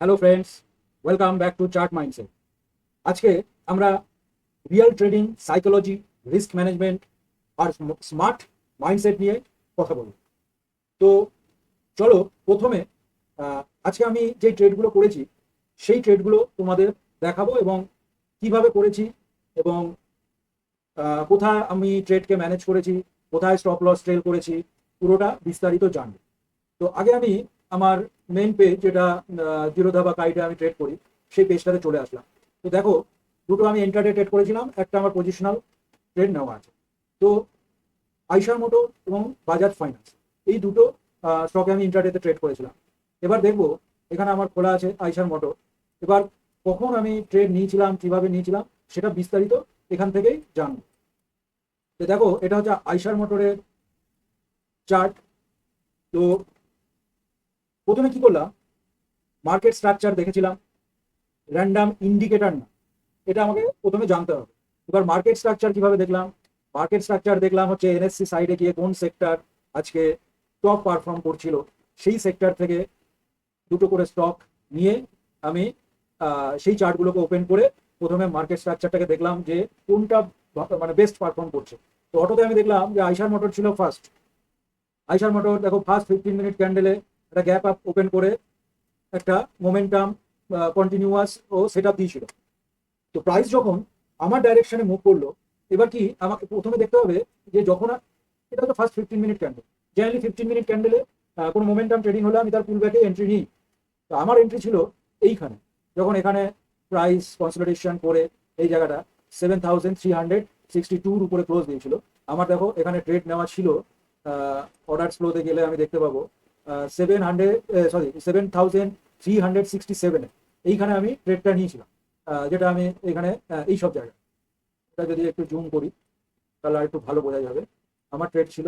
Hello friends, welcome back to chart mindset. আজকে আমরা real trading psychology, risk management আর smart mindset নিয়ে কথা বলব। তো চলো প্রথমে আজকে আমি যে ট্রেডগুলো করেছি সেই ট্রেডগুলো তোমাদের দেখাবো এবং কিভাবে করেছি এবং কোথায় আমি ট্রেডকে ম্যানেজ করেছি, কোথায় স্টপ লস ট্রেল করেছি, পুরোটা বিস্তারিত জানবো। তো আগে আমি আমার মেইন পেজ, যেটা জিরোধা বা কাইটে আমি ট্রেড করি, সেই পেজটাতে চলে আসলাম। তো দেখো, দুটো আমি ইন্টারডে ট্রেড করেছিলাম, একটা আমার পজিশনাল ট্রেড নেওয়া আছে। তো আইশার মোটর এবং বাজাজ ফাইন্যান্স, এই দুটো স্টকে আমি ইন্টারডেতে ট্রেড করেছিলাম। এবার দেখবো, এখানে আমার খোলা আছে আইশার মোটর। এবার কখন আমি ট্রেড নিয়েছিলাম, কিভাবে নিয়েছিলাম, সেটা বিস্তারিত এখান থেকেই জানবো। তো দেখো, এটা হচ্ছে আইশার মোটরের চার্ট। তো প্রথমে কি করলাম, মার্কেট স্ট্রাকচার দেখেছিলাম, র্যান্ডাম ইন্ডিকেটর না, এটা আমাকে প্রথমে জানতে হবে। এবার মার্কেট স্ট্রাকচার কিভাবে দেখলাম, মার্কেট স্ট্রাকচার দেখলাম হচ্ছে এনএসসি সাইডে গিয়ে কোন সেক্টর আজকে টপ পারফর্ম করছিল, সেই সেক্টর থেকে দুটো করে স্টক নিয়ে আমি সেই চার্টগুলোকে ওপেন করে প্রথমে মার্কেট স্ট্রাকচারটাকে দেখলাম যে কোনটা মানে বেস্ট পারফর্ম করছে। তো অটোতে আমি দেখলাম যে আইশার মোটর ছিল ফার্স্ট। আইশার মোটর দেখো, ফার্স্ট 15 মিনিট ক্যান্ডেলে একটা গ্যাপ আপ ওপেন করে একটা মোমেন্টাম কন্টিনিউয়াস ও সেট আপ দিয়েছিল। তো প্রাইস যখন আমার ডাইরেকশনে মুভ করলো, এবার কি আমাকে প্রথমে দেখতে হবে যে যখন এটা তো first 15 minute candle, generally 15 minute ক্যান্ডেলে কোনো মোমেন্টাম ট্রেডিং হলে আমি তার পুল ব্যাকে এন্ট্রি নিই। তো আমার এন্ট্রি ছিল এইখানে, যখন এখানে প্রাইস কনসলিডেশন করে এই জায়গাটা 7362 উপরে ক্লোজ দিয়েছিল। আমার দেখো এখানে ট্রেড নেওয়া ছিল, অর্ডার ফ্লোতে গেলে আমি দেখতে পাবো 7367 এইখানে আমি ট্রেডটা নিয়েছিলাম। যেটা আমি এখানে এই সব জায়গায়, এটা যদি একটু জুম করি তাহলে আর একটু ভালো বোঝা যাবে। আমার ট্রেড ছিল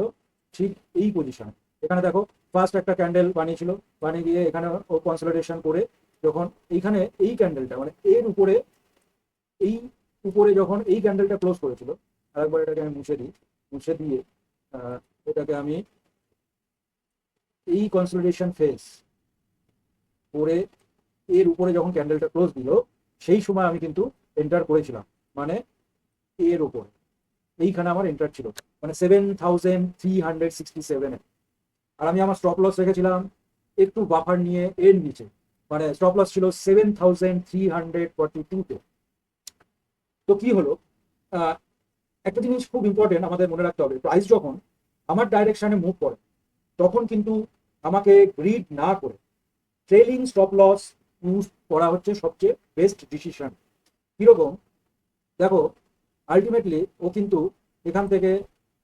ঠিক এই পজিশনে। এখানে দেখো, ফার্স্ট একটা ক্যান্ডেল বানিয়েছিল, বানিয়ে গিয়ে এখানে ও কনসলিডেশন করে যখন এইখানে এই ক্যান্ডেলটা মানে এর উপরে, এই উপরে যখন এই ক্যান্ডেলটা ক্লোজ করেছিল, আরেকবার এটাকে আমি মুছে দিই, মুছে দিয়ে এটাকে আমি এই কনসলিডেশন ফেজ করে এর উপরে যখন ক্যান্ডেলটা ক্লোজ দিল, সেই সময় আমি কিন্তু এন্টার করেছিলাম, মানে এর উপরে এইখানে আমার এন্টার ছিল, মানে 7367। আর আমি আমার স্টপ লস রেখেছিলাম একটু বাফার নিয়ে এর নিচে, মানে স্টপ লস ছিল 7342-তে। তো কি হলো, আহ, একটা জিনিস খুব ইম্পর্টেন্ট আমাদের মনে রাখতে হবে, প্রাইস যখন আমার ডাইরেকশনে মুভ করে তখন কিন্তু আমাকে গ্রিড না করে ট্রেলিং স্টপ লস ইউজ করা হচ্ছে সবচেয়ে বেস্ট ডিসিশন। কিরকম, দেখো, আলটিমেটলি ও কিন্তু এখান থেকে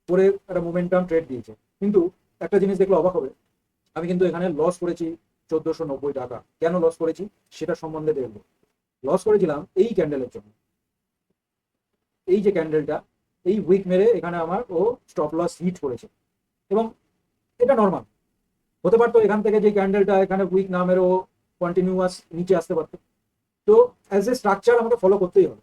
করে একটা মোমেন্টাম ট্রেড দিয়েছে, কিন্তু একটা জিনিস দেখলে অবাক হবে, আমি কিন্তু এখানে লস করেছি 1490 টাকা। কেন লস করেছি সেটা সম্বন্ধে দেখবো। লস করেছিলাম এই ক্যান্ডেলের জন্য, এই যে ক্যান্ডেলটা, এই উইক মেরে এখানে আমার ও স্টপ লস হিট করেছে। এবং এটা নর্মাল হতে পারতো, এখান থেকে যে ক্যান্ডেলটা এখানে উইক না মেরে ও কন্টিনিউয়াস নিচে আসতে পারতো। তো অ্যাজ এ স্ট্রাকচার আমাকে ফলো করতেই হবে,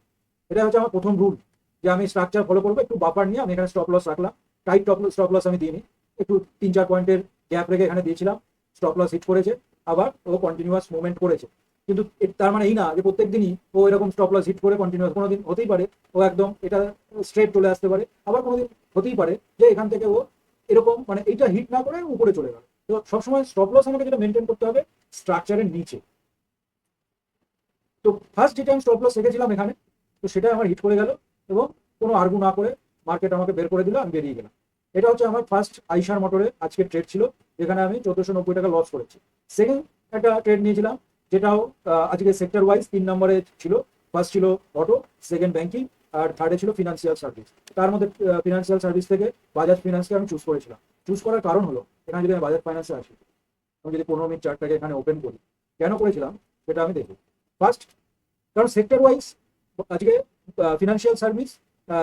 এটা হচ্ছে আমার প্রথম রুল, যে আমি স্ট্রাকচার ফলো করবো। একটু বাফার নিয়ে আমি এখানে স্টপ লস রাখলাম, টাইট স্টপ লস আমি দিইনি, একটু 3-4 পয়েন্টের গ্যাপ রেখে এখানে দিয়েছিলাম, স্টপ লস হিট করেছে, আবার ও কন্টিনিউয়াস মুভমেন্ট করেছে। কিন্তু তার মানে এই না যে প্রত্যেক দিনই ও এরকম স্টপ লস হিট করে কন্টিনিউয়াস, কোনোদিন হতেই পারে ও একদম এটা স্ট্রেট চলে আসতে পারে, আবার কোনোদিন হতেই পারে যে এখান থেকে ও এরকম মানে এইটা হিট না করে উপরে চলে গেল। তো সবসময় স্টপ লস আমাকে যেটা মেনটেন করতে হবে স্ট্রাকচারের নিচে। তো ফার্স্ট যেটা আমি স্টপ লস রেখেছিলাম এখানে, তো সেটা আমার হিট করে গেল এবং কোনো আর্গু না করে মার্কেট আমাকে বের করে দিল, আমি বেরিয়ে গেলাম। এটা হচ্ছে আমার ফার্স্ট আইসার মোটরে আজকের ট্রেড ছিল, যেখানে আমি 1490 টাকা লস করেছি। সেকেন্ড একটা ট্রেড নিয়েছিলাম, যেটাও আজকে সেক্টর ওয়াইজ 3 নম্বরে ছিল। ফার্স্ট ছিল অটো, সেকেন্ড ব্যাংকিং, আর থার্ডে ছিল ফিনান্সিয়াল সার্ভিস। তার মধ্যে ফিনান্সিয়াল সার্ভিস থেকে বাজাজ ফিনান্সকে আমি চুজ করেছিলাম। চুজ করার কারণ হলো, এখানে যদি আমি বাজাজ ফাইন্যান্সে আসি, আমি যদি 15 মিনিট চার্টটাকে এখানে ওপেন করি, কেন করেছিলাম সেটা আমি দেখি। ফার্স্ট, কারণ সেক্টর ওয়াইজ আজকে ফিনান্সিয়াল সার্ভিস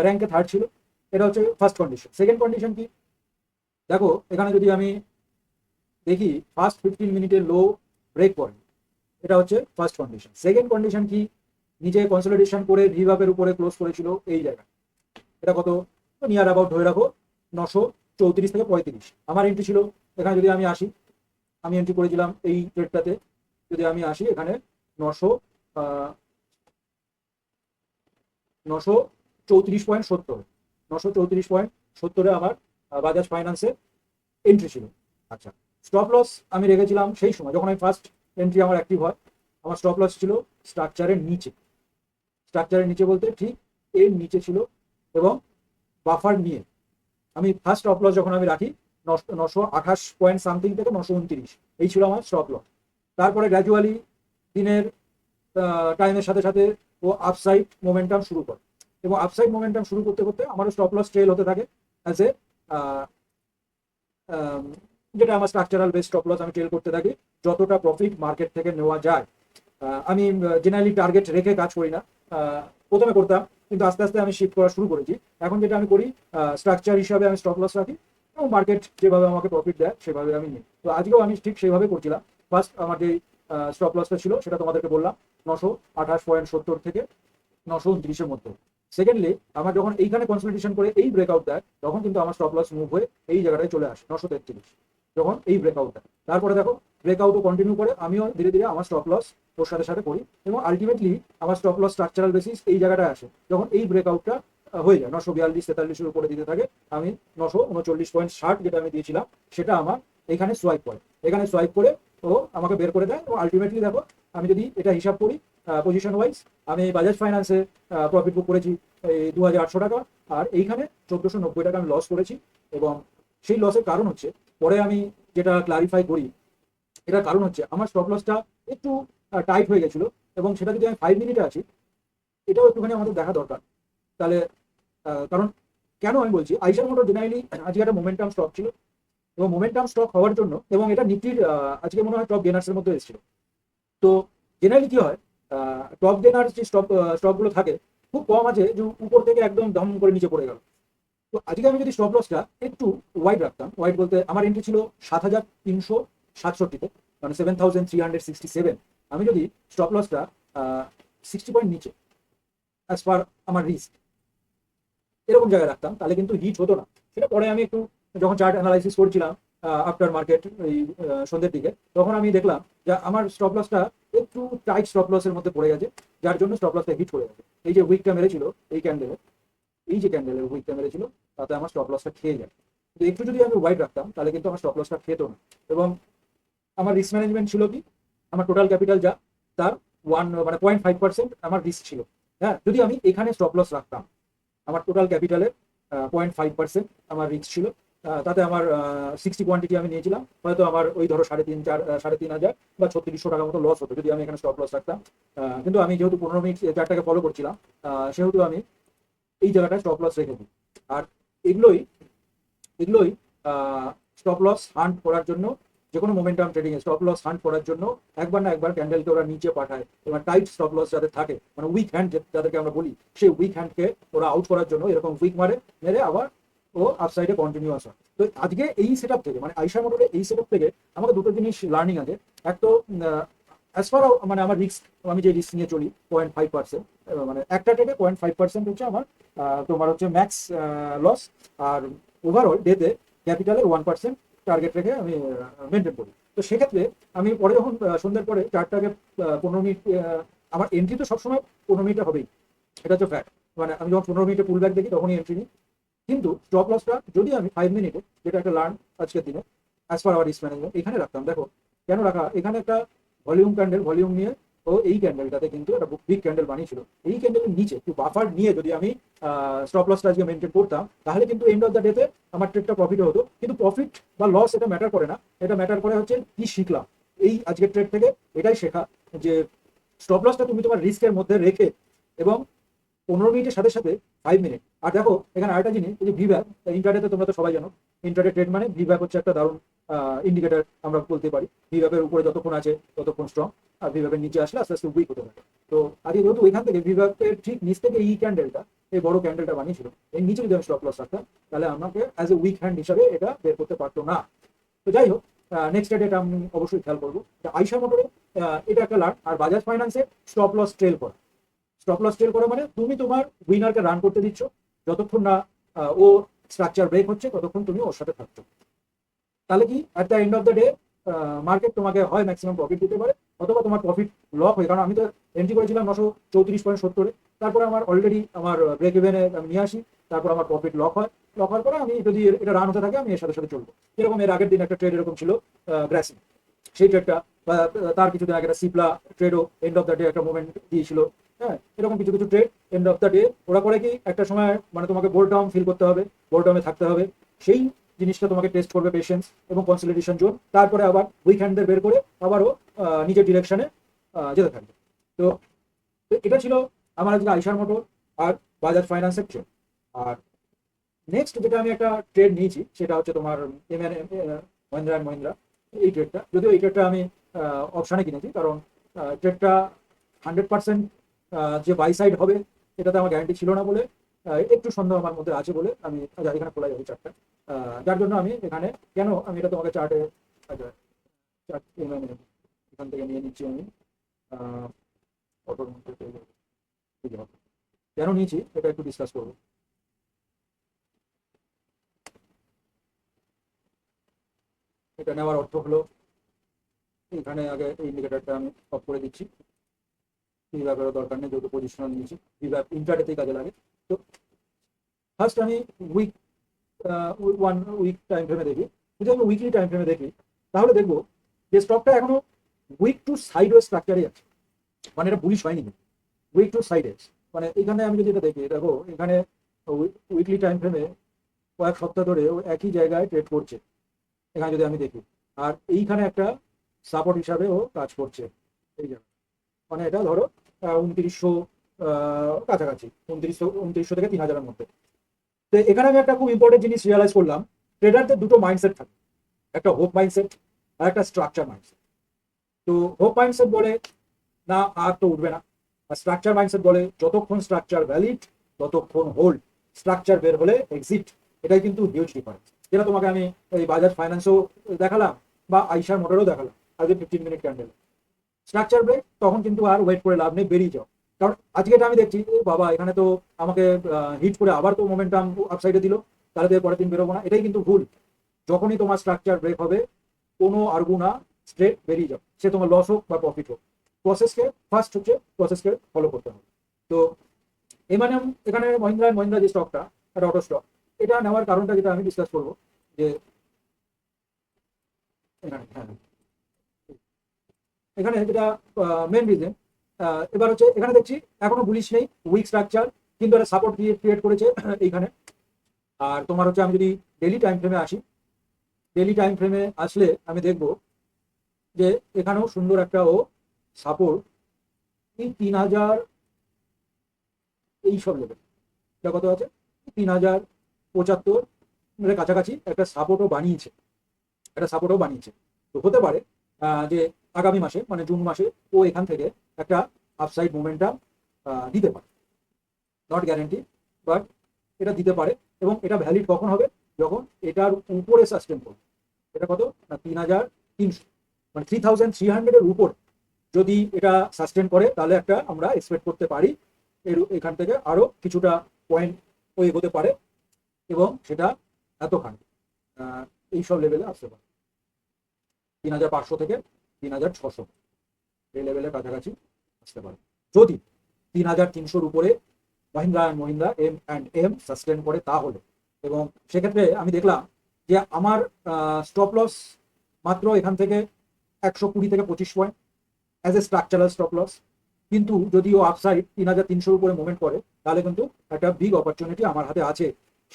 র্যাঙ্কে থার্ড ছিল, এটা হচ্ছে ফার্স্ট কন্ডিশন। সেকেন্ড কন্ডিশন কি, দেখো এখানে যদি আমি দেখি ফার্স্ট 15 মিনিটের লো ব্রেক পয়েন্ট, এটা হচ্ছে ফার্স্ট কন্ডিশন। সেকেন্ড কন্ডিশন কি, নিচে কনসলিডেশন করে ভিভাবের উপরে ক্লোজ করেছিল এই জায়গায়, এটা কত, নিয়ার অ্যাবাউট ধরে রাখো 934 থেকে 35। আমার এন্ট্রি ছিল, এখানে যদি আমি আসি, আমি এন্ট্রি করেছিলাম এই ট্রেডটাতে যদি আমি আসি এখানে 934.70, 934.70 আমার বাজাজ ফাইন্যান্সে এন্ট্রি ছিল। আচ্ছা, স্টপ লস আমি রেখেছিলাম সেই সময় যখন আমি ফার্স্ট এন্ট্রি আমার অ্যাক্টিভ হয়, আমার স্টপ লস ছিল স্ট্রাকচারের নিচে। স্ট্রাকচারের নিচে বলতে ঠিক এর নিচে ছিল, এবং বাফার নিয়ে আমি ফার্স্ট স্টপ লস যখন আমি রাখি 928 সামথিং থেকে 929, এই ছিল আমার স্টপ লস। তারপরে গ্র্যাজুয়ালি দিনের টাইমের সাথে সাথে ও আপসাইড মোমেন্টাম শুরু করে, এবং আপসাইড মোমেন্টাম শুরু করতে করতে আমারও স্টপ লস ট্রেল হতে থাকে অ্যাজ এ যেটা আমার স্ট্রাকচারাল বেস স্টপ লস আমি ট্রেল করতে থাকি যতটা প্রফিট মার্কেট থেকে নেওয়া যায়। আমি জেনারেলি টার্গেট রেখে কাজ করি না, প্রথমে করতাম, কিন্তু আস্তে আস্তে আমি শিফট করা শুরু করেছি। এখন যেটা আমি করি, স্ট্রাকচার হিসাবে আমি স্টপ লস রাখি এবং মার্কেট যেভাবে আমাকে প্রফিট দেয় সেভাবে আমি নিই। তো আজকেও আমি ঠিক সেইভাবে করছিলাম। ফার্স্ট আমার যে স্টপ লসটা ছিল সেটা তোমাদেরকে বললাম 928.70 থেকে 929-এর মধ্যে। সেকেন্ডলি আমার যখন এইখানে কনসলিডেশন করে এই ব্রেকআউট দেয়, তখন কিন্তু আমার স্টপ লস মুভ হয়ে এই জায়গাটায় চলে আসে 933, যখন এই ব্রেকআউট দেয়। তারপরে দেখো ব্রেকআউটও কন্টিনিউ করে, আমিও ধীরে ধীরে আমার স্টপ লস ওর সাথে সাথে করি, এবং আলটিমেটলি আমার স্টপ লস স্ট্রাকচারাল বেসিস এই জায়গাটায় আসে যখন এই ব্রেকআউটটা হয়ে যায় 942-43-এর উপরে দিতে থাকে। আমি 939.60 যেটা আমি দিয়েছিলাম সেটা আমার এখানে সোয়াইপ করে, এখানে সোয়াইপ করে ও আমাকে বের করে দেয়। এবং আলটিমেটলি দেখো আমি যদি এটা হিসাব করি পজিশন ওয়াইজ, আমি বাজাজ ফাইন্যান্সে প্রফিট বুক করেছি এই 2800 টাকা, আর এইখানে 1490 টাকা আমি লস করেছি। এবং সেই লসের কারণ হচ্ছে, পরে আমি যেটা ক্লারিফাই করি, এটার কারণ হচ্ছে আমার স্টপ লসটা একটু টাইট হয়ে গেছিল, এবং সেটা যদি আমি 5 মিনিটে আছি, এটাও একটুখানি আমাদের দেখা দরকার। তাহলে কারণ কেন আমি বলছি, আইসার মোটর জেনারেলি আজকে একটা মোমেন্টাম স্টক ছিল, এবং মোমেন্টাম স্টক হওয়ার জন্য, এবং এটা নিফটির আজকে মনে হয় টপ গেনার্সের মধ্যে এসেছিল। তো জেনারেলি কি হয়, টপ গেনার যে স্টকগুলো থাকে খুব কম আছে যে উপর থেকে একদম দম করে নিচে পড়ে গেল। তো আজকে আমি যদি স্টপ লসটা একটু ওয়াইড রাখতাম, ওয়াইড বলতে আমার এন্ট্রি ছিল 7367-তে, মানে 7367, আমি যদি স্টপ লসটা 60 পয়েন্ট নিচে অ্যাজ পার আমার রিস্ক এরকম জায়গায় রাখতাম, তাহলে কিন্তু হিট হতো না। সেটা পরে আমি একটু যখন চার্ট অ্যানালাইসিস করছিলাম আফটার মার্কেট এই সন্ধ্যের দিকে, তখন আমি দেখলাম যে আমার স্টপ লসটা একটু টাইট স্টপ লসের মধ্যে পড়ে গেছে, যার জন্য স্টপ লসটা হিট করে গেছে। এই যে উইকটা মেরেছিল এই ক্যান্ডেলে, এই যে ক্যান্ডেলের উইকটা মেরেছিল, তাতে আমার স্টপ লসটা খেয়ে যায়। তো একটু যদি আমি ওয়াইড রাখতাম তাহলে কিন্তু আমার স্টপ লসটা খেতো না। এবং আমার রিস্ক ম্যানেজমেন্ট ছিল কি, আমার টোটাল ক্যাপিটাল যা তার 0.5% আমার রিস্ক ছিল। হ্যাঁ, যদি আমি এখানে স্টপ লস রাখতাম, আমার টোটাল ক্যাপিটালের 0.5% আমার রিস্ক ছিল। তাতে আমার 60 কোয়ান্টিটি আমি নিয়েছিলাম, হয়তো আমার ওই ধরো 3,500 বা 3600 টাকার মতো লস হতো যদি আমি এখানে স্টপ লস রাখতাম। কিন্তু আমি যেহেতু 15 মিনিট চার্টটাকে ফলো করছিলাম, সেহেতু আমি এই জায়গাটায় স্টপ লস রেখে দিই। আর এগুলোই এগুলোই স্টপ লস হান্ট করার জন্য, যে কোনো মোমেন্টাম ট্রেডিং এ স্টপ লস হান্ট করার জন্য একবার না একবার ক্যান্ডেলকে ওরা নিচে পাঠায়। এবার টাইট স্টপ লস যাদের থাকে, মানে উইক হ্যান্ড যাদেরকে আমরা বলি, সেই উইক হ্যান্ডকে ওরা আউট করার জন্য এরকম উইক মেরে আবার ও আপসাইডে কন্টিনিউ আসা। তো আজকে এই সেট থেকে, মানে আইসা মোটরে এই সেট থেকে আমাকে দুটো জিনিস লার্নিং আছে। এক তো অ্যাজ ফার মানে আমার রিস্ক, আমি যে রিস্ক নিয়ে চলি 0.5%, মানে একটা ট্রেডে 0.5% হচ্ছে আমার তোমার হচ্ছে ম্যাক্স লস। আর ওভারঅল ডেতে ক্যাপিটালের 1% টার্গেট রেখে আমি মেনটেন করি। তো সেক্ষেত্রে আমি পরে যখন সন্ধ্যের পরে চারটাকে 15 মিনিট, আমার এন্ট্রি তো সবসময় 15 মিনিটে হবেই, এটা হচ্ছে ফ্যাক্ট। মানে আমি যখন 15 মিনিটে পুল ব্যাক দেখি তখনই এন্ট্রি নিই। কিন্তু স্টপ লসটা যদি আমি 5 মিনিটে, যেটা একটা লার্ন আজকের দিনে as per our risk management, এখানে রাখতাম। দেখো কেন রাখা, এখানে একটা ভলিউম নিয়ে ও এই ক্যান্ডেলটাতে কিন্তু একটা বিগ ক্যান্ডেল বানিয়েছিল। এই ক্যান্ডেলের নিচে একটু বাফার নিয়ে যদি আমি স্টপ লসটা আজকে মেনটেন করতাম, তাহলে কিন্তু এন্ড অফ দ্য ডেতে আমার ট্রেডটা প্রফিট হতো। কিন্তু প্রফিট বা লস এটা ম্যাটার করে না, এটা ম্যাটার করে হচ্ছে কি শিখলাম এই আজকের ট্রেড থেকে। এটাই শেখা যে স্টপ লসটা তুমি তোমার রিস্কের মধ্যে রেখে, এবং 15 মিনিটের সাথে সাথে 5 মিনিট। আর দেখো এখানে আরেকটা জিনিস, এই যে ভিভ্যাপ ইন্টারডেতে, তোমরা তো সবাই জানো ইন্টারডে ট্রেড মানে ভিভ্যাপ হচ্ছে একটা দারুণ ইন্ডিকেটর আমরা বলতে পারি। ভিভ্যাপের উপরে যতক্ষণ আছে ততক্ষণ স্ট্রং, আর ভিভ্যাপের নিচে আসলে আস্তে আস্তে উইক হতে থাকে। তো আজকে যেহেতু এখান থেকে ভিভ্যাপের ঠিক নিচ থেকে এই ক্যান্ডেলটা, এই বড় ক্যান্ডেলটা বানিয়েছিল, এর নিচে যদি আমি স্টপ লস রাখতাম, তাহলে আমাকে অ্যাজ এ উইক হ্যান্ড হিসাবে এটা বের করতে পারতো না। তো যাই হোক, নেক্সট ডেট এটা আমি অবশ্যই খেয়াল করবো। আইসা মোটরে এটা একটা লার্ন। আর বাজাজ ফাইন্যান্সে স্টপ লস ট্রেল করা, স্টপ লস ট্রেল করা মানে তুমি তোমার উইনারকে রান করতে দিচ্ছ, যতক্ষণ না ও স্ট্রাকচার ব্রেক হচ্ছে ততক্ষণ তুমি ওর সাথে থাকছো। তাহলে কি at the end of the day market তোমাকে হয় ম্যাক্সিমাম প্রফিট দিতে পারে, অথবা তোমার প্রফিট লক হয়ে, কারণ আমি তো এন্ট্রি করেছিলাম 934.70, তারপরে আমার অলরেডি আমার ব্রেক ইভেনে আমি নিয়ে আসি, তারপর আমার প্রফিট লক হয়, লক হওয়ার পরে আমি যদি এটা রান হতে থাকে আমি এর সাথে সাথে চলবো। যেরকম এর আগের দিন একটা ট্রেড এরকম ছিল, গ্রাসিং, সেই ট্রেডটা বা তার কিছুদিন আগে একটা সিপ্লা ট্রেডও এন্ড অফ দ্য ডে একটা মুভমেন্ট দিয়েছিল। হ্যাঁ, এরকম কিছু কিছু trade end of the day ওরা করে কি একটা সময় মানে তোমাকে বোল্ড ডাউন ফিল করতে হবে, বোল্ড ডাউনে থাকতে হবে, সেই জিনিসটা তোমাকে টেস্ট করবে পেশেন্স এবং কনসলিডেশন জোন, তারপরে আবার উইক হ্যান্ডদের বের করে আবারও নিজের ডিরেকশনে যেতে থাকবে। তো এটা ছিল আমার আজকে আইসার মোটর আর বাজাজ ফাইন্যান্সের ট্রেড। আর নেক্সট যেটা আমি একটা ট্রেড নিয়েছি সেটা হচ্ছে তোমার মহিন্দ্রা অ্যান্ড মহিন্দ্রা, এই ট্রেডটা, যদিও এই ট্রেডটা আমি অপশানে কিনেছি, কারণ ট্রেডটা 100% যে বাই সাইড হবে এটাতে আমার গ্যারান্টি ছিল না বলে, একটু সন্দেহ আমার মধ্যে আছে বলে আমি এখানে খোলা যাবে চারটা, যার জন্য আমি এখানে, কেন আমি এটা তোমাকে চার্টে, আচ্ছা চার্ট এখান থেকে নিয়ে নিচ্ছি আমি, অটোর মধ্যে কেন নিয়েছি এটা একটু ডিসকাস করবো। এটা নেওয়ার অর্থ হলো, এখানে আগে এই ইন্ডিকেটারটা আমি অফ করে দিচ্ছি, ভিভাবেরও দরকার নেই যেহেতু পজিশনাল নিয়েছি, ভিভাব ইন্টারডেতেই কাজে লাগে। তো ফার্স্ট আমি উইক 1 উইক টাইম ফ্রেমে দেখি। যদি আমি উইকলি টাইম ফ্রেমে দেখি তাহলে দেখবো যে স্টকটা এখনো উইক টু সাইডওয়েজ স্ট্রাকচারে আছে, মানে এটা বুলিশ হয়নি, উইক টু সাইডওয়েজ। মানে এখানে আমি যদি এটা দেখি, দেখো এখানে উইকলি টাইম ফ্রেমে কয়েক সপ্তাহ ধরে ও একই জায়গায় ট্রেড করছে, এখানে যদি আমি দেখি, আর এইখানে একটা সাপোর্ট হিসাবে ও কাজ করছে এই জায়গায়, মানে এটা ধরো 2900 কাছাকাছি, 2900 থেকে 3000-এর মধ্যে। তো এখানে আমি একটা খুব ইম্পর্টেন্ট জিনিস রিয়ালাইজ করলাম, ট্রেডারদের দুটো মাইন্ডসেট থাকে, একটা হোপ মাইন্ডসেট আর একটা স্ট্রাকচার মাইন্ডসেট। তো হোপ মাইন্ডসেট বলে না আর তো উঠবে না, আর স্ট্রাকচার মাইন্ডসেট বলে যতক্ষণ স্ট্রাকচার ভ্যালিড ততক্ষণ হোল্ড, স্ট্রাকচার বের হলে এক্সিট। এটাই কিন্তু হিউজ ডিফারেন্স, যেটা তোমাকে আমি এই বাজাজ ফাইন্যান্সও দেখালাম বা আইসার মোটরেও দেখালাম আজকে 15 মিনিট ক্যান্ডেল। স্ট্রাকচার ব্রেক তখন কিন্তু আর ওয়েট করে লাভ নেই, বেরিয়ে যাও। কারণ আজকে এটা আমি দেখছি বাবা এখানে তো আমাকে হিট করে আবার তো মোমেন্টাম আপসাইডে দিল, তাহলে তো পরের দিন বেরোবো না, এটাই কিন্তু ভুল। যখনই তোমার স্ট্রাকচার ব্রেক হবে কোনো আরগু না, স্ট্রেট বেরিয়ে যাও, সে তোমার লস হোক বা প্রফিট হোক, প্রসেসকে ফার্স্ট হচ্ছে প্রসেসকে ফলো করতে হবে। তো মানে এখানে মহিন্দ্রা যে স্টকটা, একটা অটো স্টক, এটা নেওয়ার কারণটা যেটা আমি ডিসকাস করবো যে এখানে, হ্যাঁ এখানে যেটা মেন রিজন, এবার হচ্ছে এখানে দেখছি এখনো বুলিশ নেই, উইক স্ট্রাকচার, কিন্তু একটা সাপোর্ট দিয়ে ক্রিয়েট করেছে এইখানে। আর তোমার হচ্ছে আমি যদি ডেলি টাইম ফ্রেমে আসি, ডেলি টাইম ফ্রেমে আসলে আমি দেখব যে এখানেও সুন্দর একটা ও সাপোর্ট, এই 3000 এই সব লেভেল, এটা কত আছে 3075 এর কাছাকাছি একটা সাপোর্টও বানিয়েছে, একটা সাপোর্টও বানিয়েছে। তো হতে পারে যে আগামী মাসে মানে জুন মাসে ও এখান থেকে একটা আপসাইড মোমেন্টাম দিতে পারে, নট গ্যারেন্টি, বাট এটা দিতে পারে। এবং এটা ভ্যালিড কখন হবে, যখন এটার উপরে সাস্টেন করবে। এটা কত না 3300, মানে 3300-এর উপর যদি এটা সাস্টেন করে তাহলে একটা আমরা এক্সপেক্ট করতে পারি এখান থেকে আরো কিছুটা পয়েন্ট ও এগোতে পারে, এবং সেটা এতখানি এইসব লেভেলে আসতে পারে, 3500 থেকে 3600 এই লেভেলের কাছাকাছি আসতে পারে যদি 3300-র উপরে মহিন্দ্রা এম সাস্টেন করে তাহলে। এবং সেক্ষেত্রে আমি দেখলাম যে আমার স্টপ লস মাত্র এখান থেকে 120 থেকে 25 point as a structural stop loss, কিন্তু যদি ও আপসাইড 3300-র উপরে মুভমেন্ট করে তাহলে কিন্তু একটা বিগ অপরচুনিটি আমার হাতে আছে,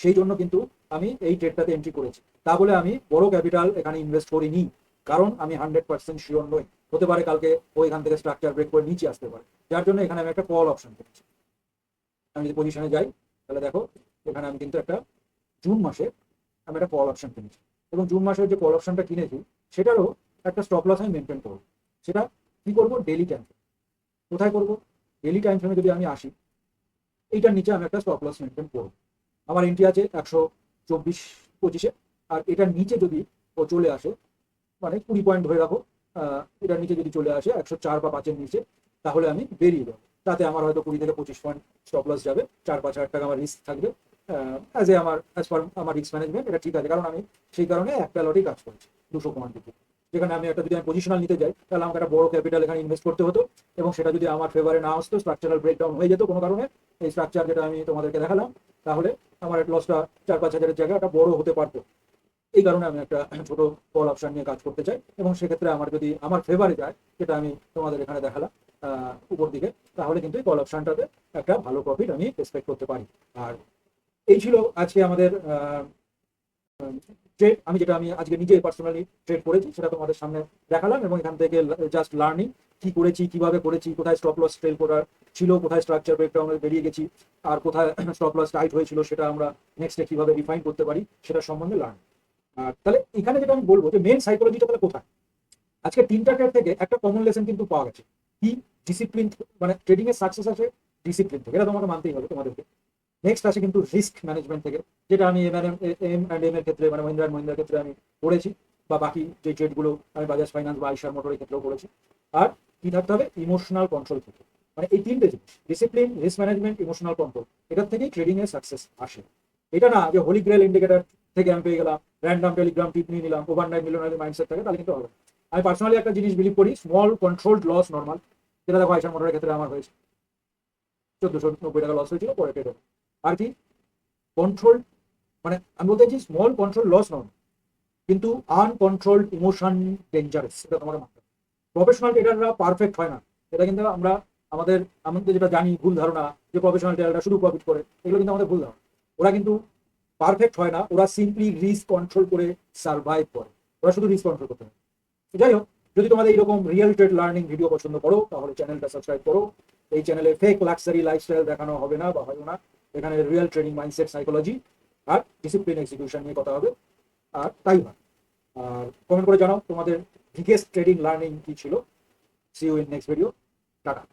সেই জন্য কিন্তু আমি এই ট্রেডটাতে এন্ট্রি করেছি। তা বলে আমি বড় ক্যাপিটাল এখানে ইনভেস্ট করিনি, কারণ আমি 100% শিওর নই, হতে পারে কালকে ও এখান থেকে স্ট্রাকচার ব্রেক করে নিচে আসতে পারে, যার জন্য এখানে আমি একটা কল অপশন পেয়েছি। আমি যদি পজিশনে যাই তাহলে দেখো এখানে আমি কিন্তু একটা জুন মাসে আমি একটা কল অপশন কিনেছি, এবং জুন মাসের যে কল অপশনটা কিনেছি সেটারও একটা স্টপ লস আমি মেনটেন করবো। সেটা কি করবো, ডেলি টাইম। কোথায় করবো, ডেলি টাইম ফ্রেমে যদি আমি আসি, এইটার নিচে আমি একটা স্টপ লস মেনটেন করবো। আমার এন্ট্রি আছে 124-25-এ, আর এটার নিচে যদি ও চলে আসে, মানে 20 পয়েন্ট ধরে রাখো, এটার নিচে যদি চলে আসে 104 বা 5-এর নিচে, তাহলে আমি বেরিয়ে যাবো। তাতে আমার হয়তো 20 থেকে 25 পয়েন্ট স্টপ লস যাবে, 4-5 হাজার টাকা আমার রিস্ক থাকবে। অ্যাজ এ আমার অ্যাজ পার আমার রিস্ক ম্যানেজমেন্ট এটা ঠিক আছে, কারণ আমি সেই কারণে একটা লটেই কাজ করছি 200 কোয়ান্টিটি। যেখানে আমি একটা যদি আমি পজিশনাল নিতে যাই তাহলে আমাকে একটা বড় ক্যাপিটাল এখানে ইনভেস্ট করতে হতো, এবং সেটা যদি আমার ফেভারে না আসতো, স্ট্রাকচারাল ব্রেকডাউন হয়ে যেত কোনো কারণে, এই স্ট্রাকচার যেটা আমি তোমাদেরকে দেখালাম, তাহলে আমার লসটা 4-5 হাজারের জায়গায় একটা বড় হতে পারতো। এই কারণে আমি একটা ছোট কল অপশন নিয়ে কাজ করতে চাই, এবং সেক্ষেত্রে আমার যদি আমার ফেভারে যায়, যেটা আমি তোমাদের এখানে দেখালাম উপর দিকে, তাহলে কিন্তু এই কল অপশনটাতে একটা ভালো প্রফিট আমি এক্সপেক্ট করতে পারি। আর এই ছিল আজকে আমাদের ট্রেড, আমি আজকে নিজে পার্সোনালি ট্রেড করেছি সেটা তোমাদের সামনে দেখালাম, এবং এখান থেকে জাস্ট লার্নিং কি করেছি, কিভাবে করেছি, কোথায় স্টপ লস ট্রেল করার ছিল, কোথায় স্ট্রাকচার ব্রেকডাউনে বেরিয়ে গেছি, আর কোথায় স্টপ লস টাইট হয়েছিল, সেটা আমরা নেক্সটে কিভাবে রিফাইন করতে পারি সেটা সম্বন্ধে লার্নিং। আর তাহলে এখানে যেটা আমি বলবো যে মেন সাইকোলজিটা তাহলে কোথায়, আজকে 3টা ট্রেড থেকে একটা কমন লেসন কিন্তু পাওয়া গেছে, কি ডিসিপ্লিন, মানে ট্রেডিং এর সাকসেস আছে ডিসিপ্লিন থেকে, এটা তোমাকে মানতেই হবে তোমাদেরকে। নেক্সট আসে কিন্তু রিস্ক ম্যানেজমেন্ট থেকে, যেটা আমি এম এর ক্ষেত্রে, মানে মহিন্দ্রা অ্যান্ড মহিন্দ্রার ক্ষেত্রে আমি করেছি, বা বাকি যে ট্রেডগুলো আমি বাজাজ ফাইন্যান্স বা আইসার মোটরের ক্ষেত্রেও করেছি। আর কি থাকতে হবে, ইমোশনাল কন্ট্রোল থেকে, মানে এই 3টে জিনিস, discipline, risk management, emotional control, এটার থেকেই ট্রেডিং এর সাকসেস আসে। এটা না যে হোলি গ্রেল ইন্ডিকেটর থেকে আমি পেয়ে গেলাম, র্যান্ডাম টেলিগ্রাম টিপ নিয়ে নিলাম, ওভারনাইট মিলিয়নারি মাইন্ডসেট থাকে, তাহলে কিন্তু হবে না। আমি পার্সোনালি একটা জিনিস বিলিভ করি, স্মল কন্ট্রোলড লস নর্মাল, যেটা দেখো আইসার মোটরের ক্ষেত্রে আমার হয়েছে, 1490 টাকা লস হয়েছিল, পরে ট্রেড হবে। আর কি কন্ট্রোল, মানে আমি বলতে চাইছি স্মল কন্ট্রোল লস নয়, কিন্তু আনকন্ট্রোলড ইমোশন ডেঞ্জারাস, এটা তোমার মানতে হবে। প্রফেশনাল ট্রেডাররা পারফেক্ট হয় না, এটা কিন্তু আমরা আমাদের আমাদের যেটা জানি ভুল ধারণা, যে প্রফেশনাল ট্রেডাররা শুধু প্রফিট করে, এগুলো কিন্তু আমাদের ভুল ধারণা। ওরা কিন্তু পারফেক্ট হয় না, ওরা সিম্পলি রিস্ক কন্ট্রোল করে সার্ভাইভ করে, ওরা শুধু রিস্ক কন্ট্রোল করতে হয়। যাই হোক, যদি তোমাদের এইরকম রিয়েল ট্রেড লার্নিং ভিডিও পছন্দ করো, তাহলে চ্যানেলটা সাবস্ক্রাইব করো। এই চ্যানেলে ফেক লাক্সারি লাইফস্টাইল দেখানো হবে না বা হয় না, এখানে রিয়েল ট্রেডিং মাইন্ডসেট, সাইকোলজি আর ডিসিপ্লিন এক্সিকিউশন নিয়ে কথা হবে। আর তাই হয়। আর কমেন্ট করে জানাও তোমাদের বিগেস্ট ট্রেডিং লার্নিং কি ছিল। See you in next video. Tata.